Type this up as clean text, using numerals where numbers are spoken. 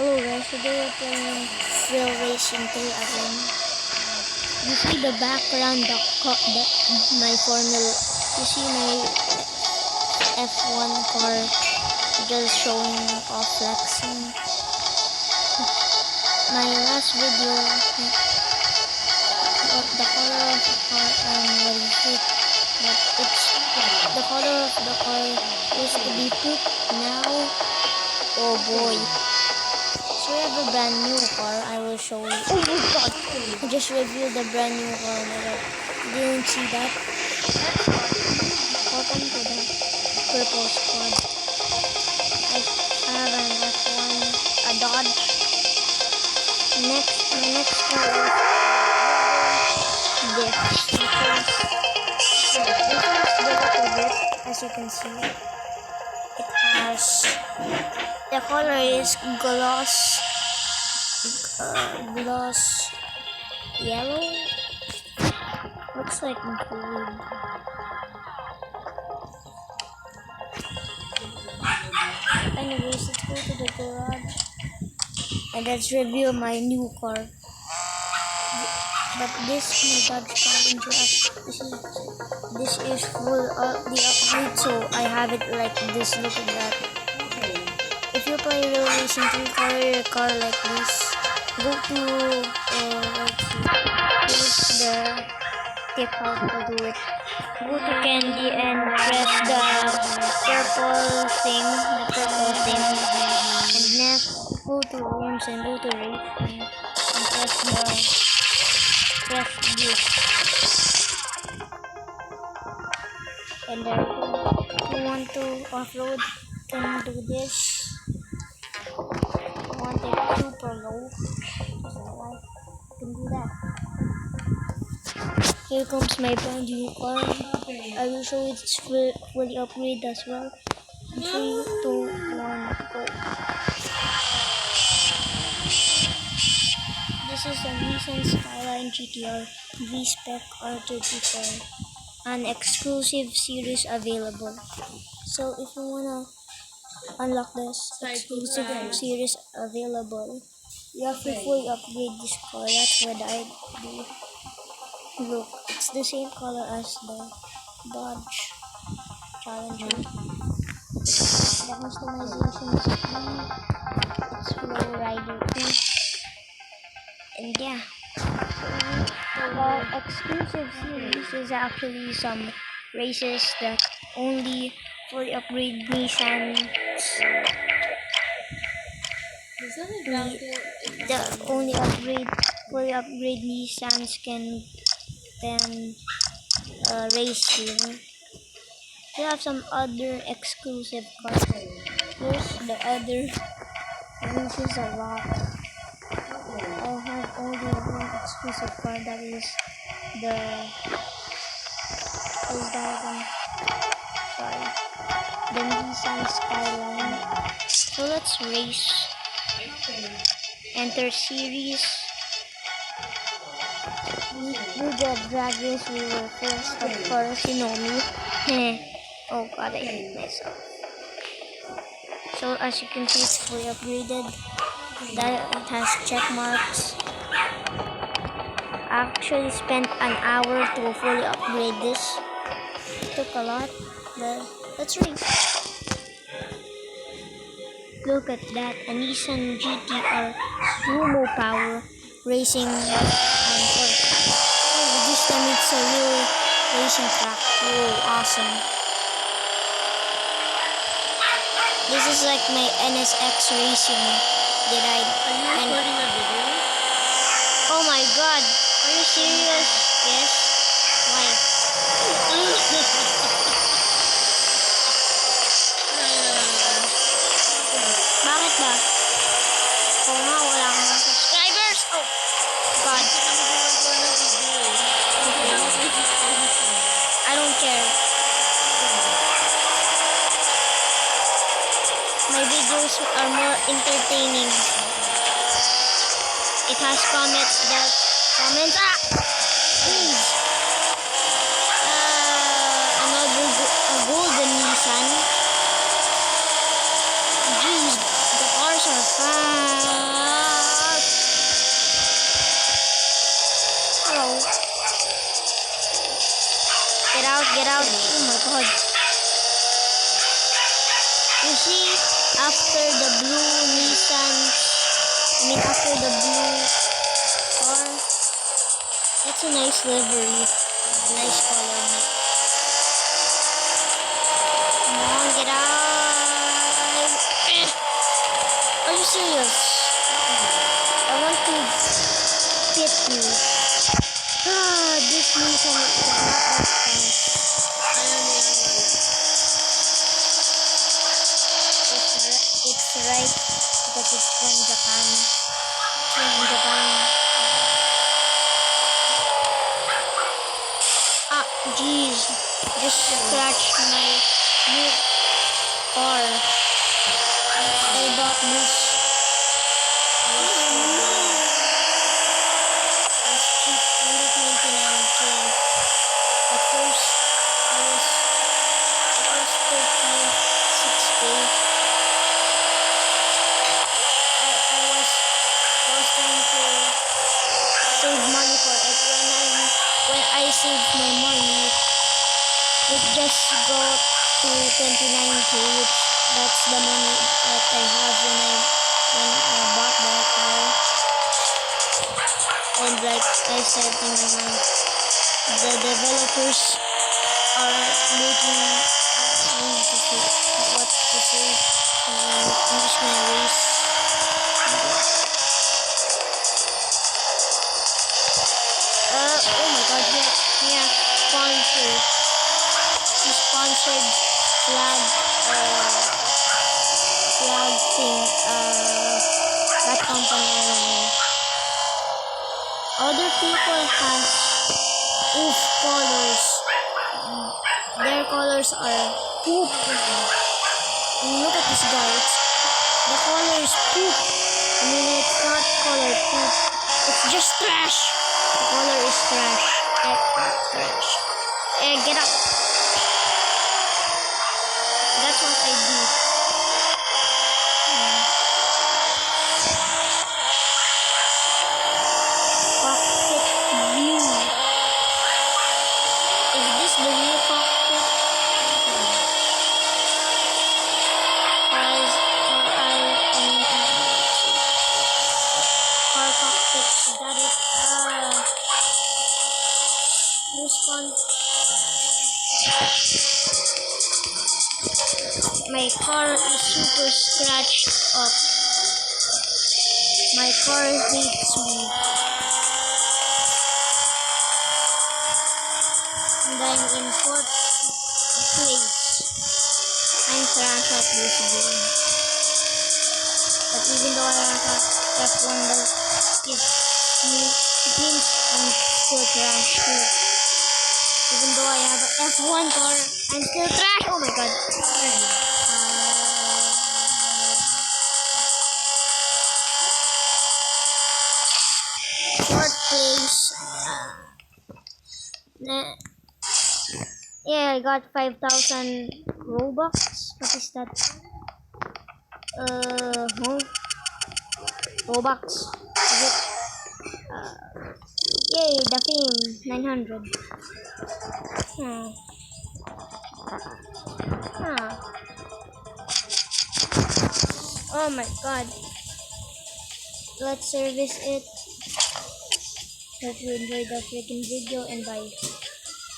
Hello guys, today we're playing Real Racing 3 again. You see the background, my Formula, you see my F1 car just showing off flexing. My last video, the color of the car, what is it? But the color of the car used to be poop, now, oh boy. So we have a brand new car. I will show you. Oh my god! I just reviewed the brand new car. Oh my god. You didn't see that? Welcome to the purple squad. I have an F1, a Dodge. My next car is this. This is the look of it, as you can see. It has, the color is gloss yellow. Looks like gold. Anyways, let's go to the garage and let's review my new car. But this my Dodge Challenger, this is full of the upgrade, so I have it like this. Look at that. If you play Real Racing 3 car like this, go to let's see, here's the tip how to do it. Go to Candy and press the purple thing, and next go to Rooms and go to Race and press this, and there you go. If you want to off-road, you can do this. I want it super low, so I can do that. Here comes my brand new car. I will show it's fully upgraded as well. 3, 2, 1, go. This is a Nissan Skyline GTR V-Spec R34, an exclusive series available. So if you wanna unlock this exclusive series available, you have to fully upgrade this car. That's what I do. Look, it's the same color as the Dodge Challenger. The customization is free. It's Flow Rider 2. And yeah, the exclusive series is actually some races that only fully upgrade Nissan. The only fully upgrade Nissans can race here. We have some other exclusive cars. Here's the other. This is a lot. I have only one exclusive car, that is the Nissan Skyline. So let's race. Enter series. We the drag race, we were first, of course, you know me. Oh god, I hate myself. So as you can see, it's fully upgraded. That it has check marks. I actually spent an hour to fully upgrade this. It took a lot, but let's race. Look at that, a Nissan GTR Sumo Power racing course. Oh, this time it's a real racing track. Oh, awesome. This is like my NSX racing that I... Are you recording a video? Oh my god, are you serious? Yes? Why? Bakit ba? Oo nga, wala akong subscribers! Oh god. I don't care. My videos are more entertaining. It has comments. Please. Another golden Nissan. Jeez, the cars Hello. Get out, get out. Oh my god. You see, after the blue Nissan, after the blue car, that's a nice livery. Nice color. Come on, get out. Are you serious? I want to pit you. This Nissan is not that fast. It's right because it's from Japan. From Japan. Jeez. Just scratched my new car. I bought this. It's cheap, only 29K. At first, it was 36K. I was trying to save money for it. When I saved my money, it just got to 29K, which that's the money that I have when I bought that car. And like I said in my mind, the developers are making what to say. I'm just gonna race. Oh my god, yeah, sponsored. He sponsored flag thing, that company, I don't know. Other people have colors. Their colors are poop. Look at this guy. The color is poop. It's not color poop. It's just trash. The color is trash. Trash. Get up. That's what I do. Cockpit view. Is this the new cockpit? Car cockpit. Is that it? This one. My car is super scratched up. My car hates me. And I'm in 4th place. I'm trash at this game. But even though I have a F1, it means I'm still trash too. Even though I have an F1 car, I'm still trash. Oh my god. 4th place. Yeah, I got 5,000 Robux. What is that? Robux. Is it? Yay, the fame. 900. Oh my god. Let's service it. Hope you enjoyed the freaking video and bye.